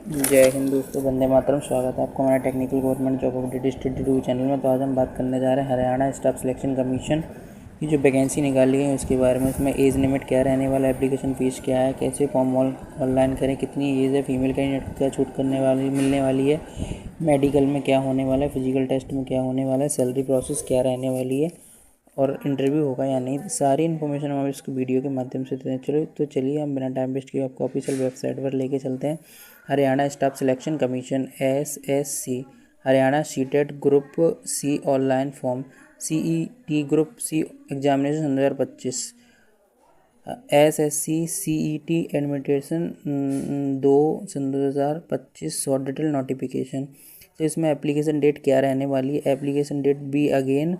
जय हिंद दोस्तों, वंदे मातरम। स्वागत है आपको हमारा technical government job update institute channel में। तो आज हम बात करने जा रहे हैं हरियाणा स्टाफ सिलेक्शन कमीशन की जो वैकेंसी निकाली गई है उसके बारे में। इसमें एज लिमिट क्या रहने वाला है, एप्लीकेशन फ़ीस क्या है, कैसे फॉर्म ऑनलाइन करें, कितनी एज है, फीमेल कैंडिडेट को क्या छूट करने वाली मिलने वाली है, मेडिकल में क्या होने वाला है, फिजिकल टेस्ट में क्या होने वाला है, सैलरी प्रोसेस क्या रहने वाली है और इंटरव्यू होगा या नहीं, सारी इन्फॉर्मेशन हम इस वीडियो के माध्यम से देते हैं। चलिए हम बिना टाइम वेस्ट किए आपको ऑफिशियल वेबसाइट पर लेके चलते हैं। Haryana staff selection commission SSC, Haryana CTET group C online form, CET group C examination 2025, SSC CET एडमिटेशन 2/2025 शॉर्ट डिटेल नोटिफिकेशन। तो इसमें एप्लीकेशन डेट क्या रहने वाली है, एप्लीकेशन डेट बी अगेन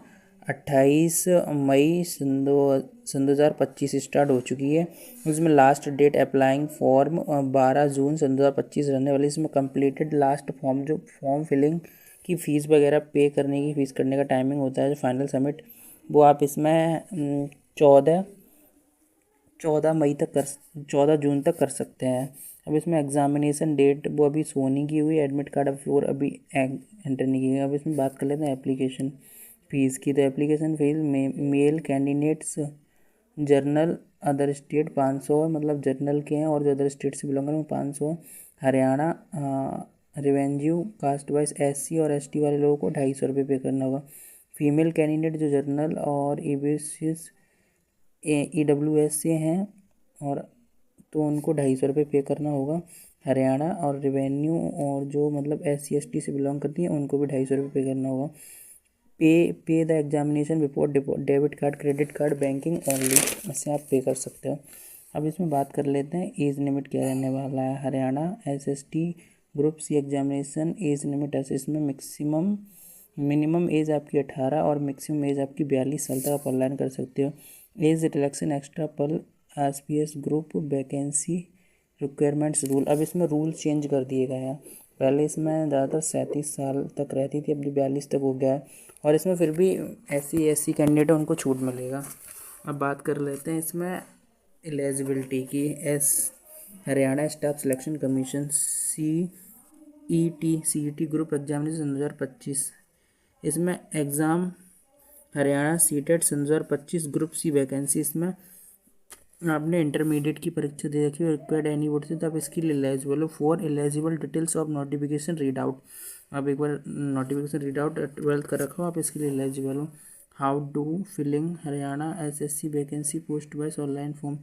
28 मई सन 2025 स्टार्ट हो चुकी है। इसमें लास्ट डेट अप्लाइंग फॉर्म 12 जून सन 2025 रहने वाली। इसमें कंप्लीटेड लास्ट फॉर्म जो फॉर्म फिलिंग की फ़ीस वगैरह पे करने की फ़ीस करने का टाइमिंग होता है जो फाइनल सबमिट, वो आप इसमें 14 जून तक कर सकते हैं। अब इसमें एग्जामिनेशन डेट वो अभी शो नहीं की हुई, एडमिट कार्ड और अभी एंटर नहीं की गई। अब इसमें बात कर लेते हैं एप्लीकेशन फ़ीस की। तो application fees male candidates journal other state 500 है, मतलब जर्नल के हैं और जो अदर स्टेट से बिलोंग करें 500 है। Haryana revenue caste wise SC और ST वाले लोगों को 250 रुपये पे करना होगा। फीमेल कैंडिडेट जो जर्नल और EWS से हैं और तो उनको 250 रुपये पे करना होगा। हरियाणा और रेवेन्यू और जो मतलब SC ST से बिलोंग करती हैं उनको भी 250 रुपये पे करना होगा। पे the examination before debit card, credit card, banking only, इससे आप पे कर सकते हो। अब इसमें बात कर लेते हैं एज लिमिट क्या रहने वाला है। Haryana SST group C examination age limit ऐसे इसमें मिनिमम एज आपकी 18 और मैक्सिमम एज आपकी 42 साल तक आप ऑनलाइन कर सकते हो। एज रिलैक्सेशन एक्स्ट्रा पल SPS group vacancy requirements rule, अब इसमें रूल चेंज कर दिए गए हैं। पहले इसमें ज़्यादातर 37 साल तक रहती थी, अब 42 तक हो गया है और इसमें फिर भी SC कैंडिडेट उनको छूट मिलेगा। अब बात कर लेते हैं इसमें एलिजिबिलिटी की। Haryana staff selection commission CET group examination 2025, इसमें एग्ज़ाम हरियाणा सीटेट सन 2025 ग्रुप सी वैकेंसी। इसमें आपने इंटरमीडिएट की परीक्षा दे रखी है, रिक्वायर्ड एनी वोट से, तो आप इसके लिए एलिजिबल हो। For eligible details of notification read out, आप एक बार नोटिफिकेशन रीड आउट 12th कर रखा हो, आप इसके लिए एलिजिबल हो। How do filling Haryana SSC vacancy post wise online form,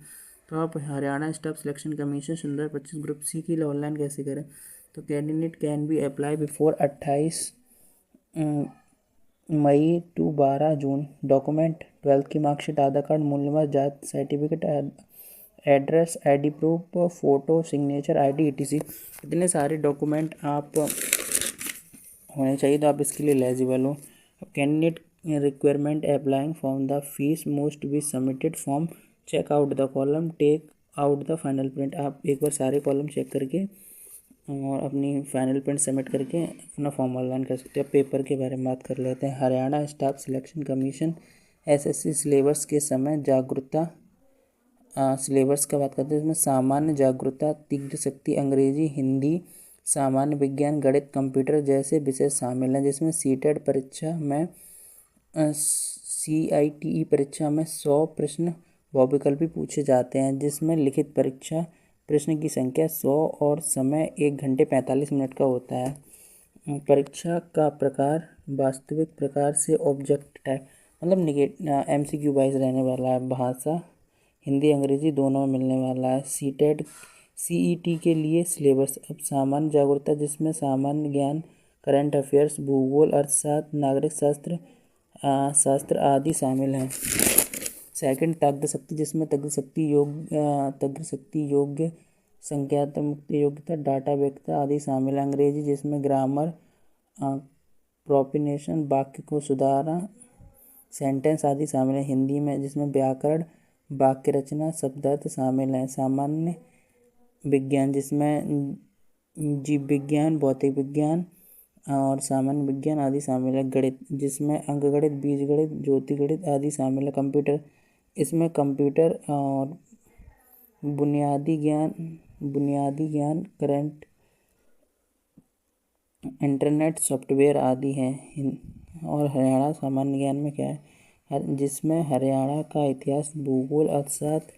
तो आप Haryana staff selection commission 2025 group C के लिए ऑनलाइन कैसे करें। तो candidate can be apply before 28 May to 12 June. Document 12th की मार्कशीट, आधार कार्ड, मूल्यवान जाति certificate, address, ID proof, photo, signature, ID ETC, इतने सारे डॉक्यूमेंट आप होने चाहिए, तो आप इसके लिए एलिजिबल हो। Candidate requirement applying form the fees most be submitted form, check out the column, take out the final print, आप एक बार सारे कॉलम चेक करके और अपनी फाइनल प्रिंट सबमिट करके अपना फॉर्म ऑनलाइन कर सकते हैं। पेपर के बारे में बात कर लेते हैं। Haryana staff selection commission SSC syllabus के समय जागरूकता, सिलेबस का बात करते हैं इसमें सामान्य जागरूकता, तीव्र शक्ति, अंग्रेजी, हिंदी, सामान्य विज्ञान, गणित, कंप्यूटर जैसे विषय शामिल हैं। जिसमें सीटेट परीक्षा में CITE परीक्षा में 100 प्रश्न बहुविकल्पी पूछे जाते हैं, जिसमें लिखित परीक्षा प्रश्न की संख्या 100 और समय 1 घंटे 45 मिनट का होता है। परीक्षा का प्रकार वास्तविक प्रकार से ऑब्जेक्ट टाइप, मतलब MCQ वाइज रहने वाला है। भाषा हिंदी अंग्रेजी दोनों में मिलने वाला है। CET के लिए सिलेबस, अब सामान्य जागरूकता जिसमें सामान्य ज्ञान, करंट अफेयर्स, भूगोल, अर्थशास्त्र, नागरिक शास्त्र आदि शामिल हैं। सेकंड तर्क शक्ति, जिसमें तर्क शक्ति योग्य संख्यात्मक योग्यता, डाटा वैधता आदि शामिल है। अंग्रेजी जिसमें ग्रामर, प्रोपिनेशन, वाक्य को सुधारा, सेंटेंस आदि शामिल है। हिंदी में जिसमें व्याकरण, वाक्य रचना, शब्दार्थ शामिल हैं। सामान्य विज्ञान जिसमें जीव विज्ञान, भौतिक विज्ञान और सामान्य विज्ञान आदि शामिल है। गणित जिसमें अंकगणित, बीजगणित, ज्योतिर्गणित आदि शामिल है। कंप्यूटर, इसमें कंप्यूटर और बुनियादी ज्ञान, करंट इंटरनेट सॉफ्टवेयर आदि हैं। और हरियाणा सामान्य ज्ञान में क्या है, जिसमें हरियाणा का इतिहास, भूगोल, अर्थशास्त्र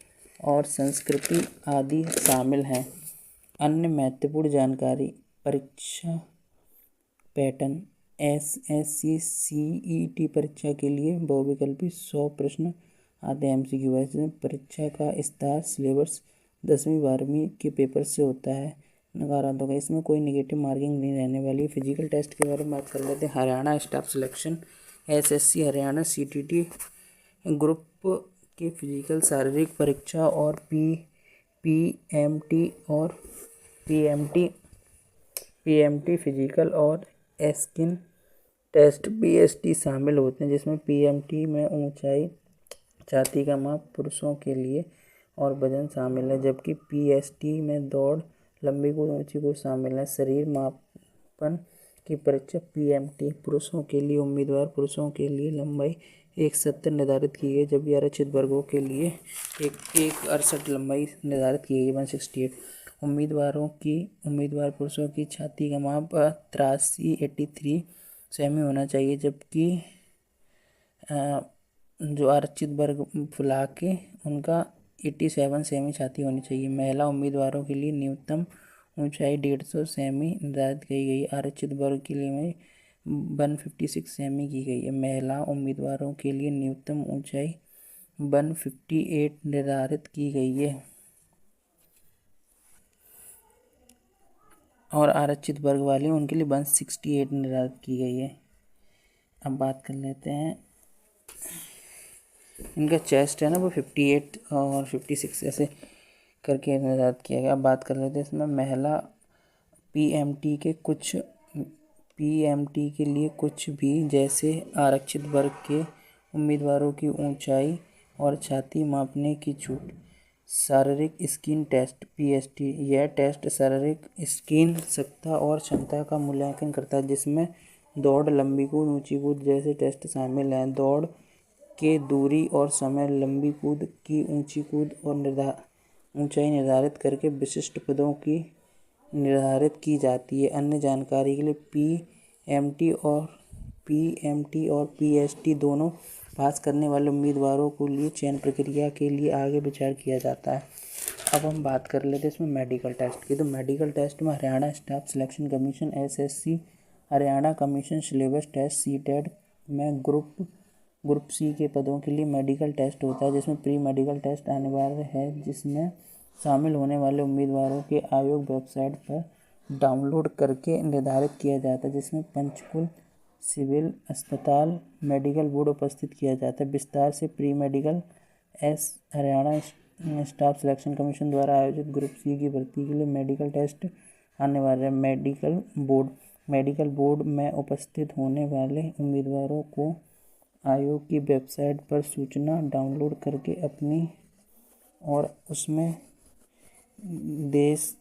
और संस्कृति आदि शामिल हैं। अन्य महत्वपूर्ण जानकारी, परीक्षा पैटर्न, एसएससी सीईटी परीक्षा के लिए बहुविकल्पी 100 प्रश्न आते हैं एमसीक्यू वाइज। परीक्षा का स्टार सिलेबस 10वीं 12वीं के पेपर से होता है। नकारात्मक होगा, इसमें कोई नेगेटिव मार्किंग नहीं रहने वाली। फिजिकल टेस्ट के बारे में बात कर लेते हैं। Haryana staff selection, SSC Haryana CTT group के फिजिकल शारीरिक परीक्षा और पीएमटी और पीएमटी फिजिकल और स्किन टेस्ट पीएसटी शामिल होते हैं, जिसमें पीएमटी में ऊंचाई, छाती का माप पुरुषों के लिए और वजन शामिल है, जबकि पीएसटी में दौड़, लंबी कूद, ऊंची कूद शामिल है। शरीर मापन की परीक्षा पीएमटी पुरुषों के लिए उम्मीदवार पुरुषों के लिए लंबाई 170 निर्धारित की गई, जबकि आरक्षित वर्गों के लिए 168 लंबाई निर्धारित की गई 168। उम्मीदवार पुरुषों की छाती का माप 83 सेमी होना चाहिए, जबकि जो आरक्षित वर्ग फुला के उनका 87 सेमी छाती होनी चाहिए। महिला उम्मीदवारों के लिए न्यूनतम ऊंचाई 150 सेमी निर्धारित की गई। आरक्षित वर्ग के लिए 156 सेमी की गई है। महिला उम्मीदवारों के लिए न्यूनतम ऊंचाई 158 निर्धारित की गई है और आरक्षित वर्ग वाले उनके लिए 168 निर्धारित की गई है। अब बात कर लेते हैं, इनका चेस्ट है ना वो 58 और 56 ऐसे करके निर्धारित किया गया। अब बात कर लेते हैं इसमें महिला पीएमटी के लिए कुछ भी, जैसे आरक्षित वर्ग के उम्मीदवारों की ऊंचाई और छाती मापने की छूट। शारीरिक स्किन टेस्ट पीएसटी, यह टेस्ट शारीरिक स्किन सत्ता और क्षमता का मूल्यांकन करता है, जिसमें दौड़, लंबी कूद, ऊंची कूद जैसे टेस्ट शामिल हैं। दौड़ के दूरी और समय, लंबी कूद की ऊंची कूद और ऊंचाई निर्धारित करके विशिष्ट पदों की निर्धारित की जाती है। अन्य जानकारी के लिए पीएमटी और पीएसटी दोनों पास करने वाले उम्मीदवारों के लिए चयन प्रक्रिया के लिए आगे विचार किया जाता है। अब हम बात कर लेते हैं इसमें मेडिकल टेस्ट की। तो मेडिकल टेस्ट में Haryana staff selection commission SSC, Haryana commission syllabus test CTET में ग्रुप सी के पदों के लिए मेडिकल टेस्ट होता है, जिसमें प्री मेडिकल टेस्ट अनिवार्य है, जिसमें शामिल होने वाले उम्मीदवारों के आयोग वेबसाइट पर डाउनलोड करके निर्धारित किया जाता है, जिसमें पंचकुला सिविल अस्पताल मेडिकल बोर्ड उपस्थित किया जाता है। विस्तार से pre medical Haryana staff selection commission द्वारा आयोजित ग्रुप सी की भर्ती के लिए मेडिकल टेस्ट अनिवार्य है। मेडिकल बोर्ड में उपस्थित होने वाले उम्मीदवारों को आयोग की वेबसाइट पर सूचना डाउनलोड करके अपनी और उसमें देश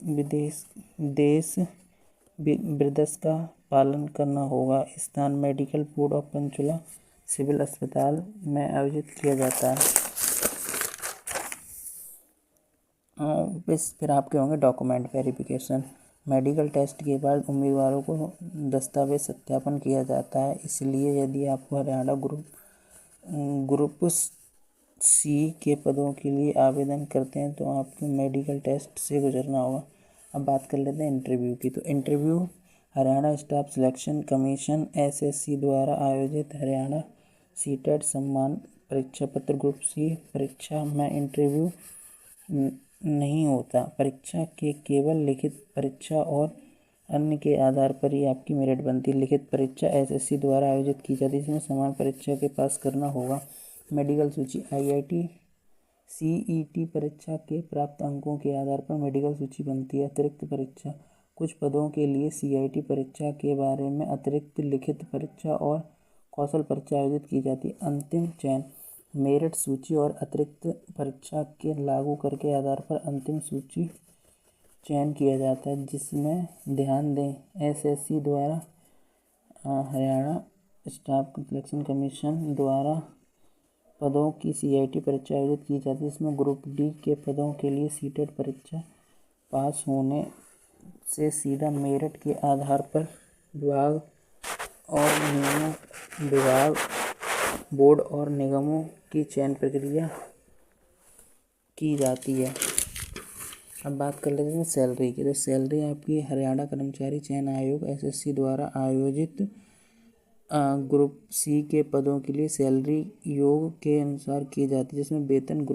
विदेश का पालन करना होगा। स्थान medical board of Panchkula civil अस्पताल में आयोजित किया जाता है। फिर आपके होंगे डॉक्यूमेंट वेरिफिकेशन। मेडिकल टेस्ट के बाद उम्मीदवारों को दस्तावेज सत्यापन किया जाता है, इसलिए यदि आपको हरियाणा ग्रुप सी के पदों के लिए आवेदन करते हैं तो आपको मेडिकल टेस्ट से गुजरना होगा। अब बात कर लेते हैं इंटरव्यू की। तो interview Haryana staff selection commission SSC द्वारा आयोजित हरियाणा सीटेट सम्मान परीक्षा पत्र ग्रुप सी परीक्षा में इंटरव्यू नहीं होता। परीक्षा के केवल लिखित परीक्षा और अन्य के आधार पर ही आपकी मेरिट बनती है। लिखित परीक्षा एसएससी द्वारा आयोजित की जाती है, इसमें समान परीक्षा के पास करना होगा। मेडिकल सूची आईआईटी सीईटी परीक्षा के प्राप्त अंकों के आधार पर मेडिकल सूची बनती है। अतिरिक्त परीक्षा, कुछ पदों के लिए सीआईटी परीक्षा के बारे में अतिरिक्त लिखित परीक्षा और कौशल परीक्षा आयोजित की जाती है। अंतिम चयन, मेरिट सूची और अतिरिक्त परीक्षा के लागू करके आधार पर अंतिम सूची चयन किया जाता है, जिसमें ध्यान दें एसएससी द्वारा हरियाणा स्टाफ सिलेक्शन कमीशन द्वारा पदों की सीआईटी परीक्षा आयोजित की जाती है। इसमें ग्रुप डी के पदों के लिए सीटेट परीक्षा पास होने से सीधा मेरिट के आधार पर विभाग और निगमों विभाग बोर्ड और निगमों की चयन प्रक्रिया की जाती है। अब बात कर लेते हैं सैलरी की। तो सैलरी आपकी हरियाणा कर्मचारी चयन आयोग एसएससी द्वारा आयोजित ग्रुप सी के पदों के लिए सैलरी योग के अनुसार की जाती है, जिसमें वेतन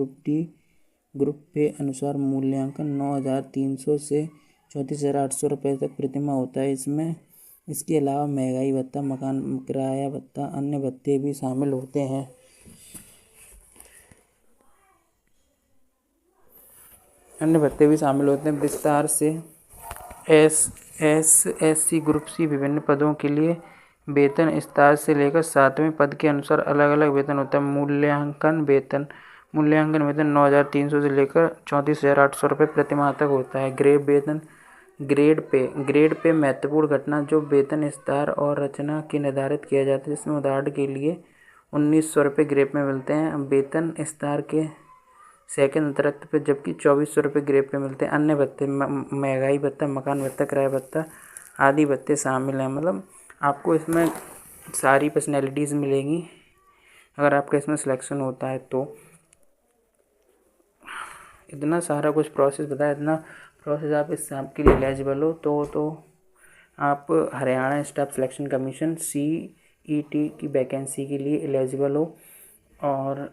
ग्रुप पे अनुसार मूल्यांकन 9,300 से 34,800 रुपये तक प्रतिमाह होता है। इसके अलावा महंगाई भत्ता, मकान किराया भत्ता, अन्य भत्ते भी शामिल होते हैं। विस्तार से एसएससी ग्रुप सी विभिन्न पदों के लिए वेतन स्तर से लेकर 7वें पद के अनुसार अलग अलग वेतन होता है। मूल्यांकन वेतन 9,300 से लेकर 34,800 रुपये प्रतिमाह तक होता है। ग्रेड पे महत्वपूर्ण घटना जो वेतन स्तर और रचना के निर्धारित किया जाता है, जिसमें उदाहरण के लिए 1,900 रुपये ग्रेड में मिलते हैं वेतन स्तर के सेकंड अतिरिक्त पे, जबकि 2,400 रुपये ग्रेड पे मिलते हैं। अन्य भत्ते महंगाई भत्ता, मकान भत्ता, किराया भत्ता आदि भत्ते शामिल हैं। मतलब आपको इसमें सारी पर्सनैलिटीज़ मिलेंगी अगर आपका इसमें सिलेक्शन होता है तो। इतना सारा कुछ प्रोसेस बताया, इतना प्रोसेस आप इस काम के लिए एलिजिबल हो तो आप Haryana staff selection commission CET की वैकेंसी के लिए एलिजिबल हो। और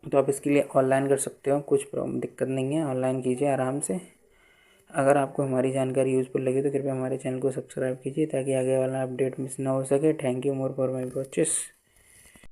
तो आप इसके लिए ऑनलाइन कर सकते हो, कुछ दिक्कत नहीं है, ऑनलाइन कीजिए आराम से। अगर आपको हमारी जानकारी यूज़फुल लगी तो कृपया हमारे चैनल को सब्सक्राइब कीजिए ताकि आगे वाला अपडेट मिस ना हो सके। Thank you more for my purchase.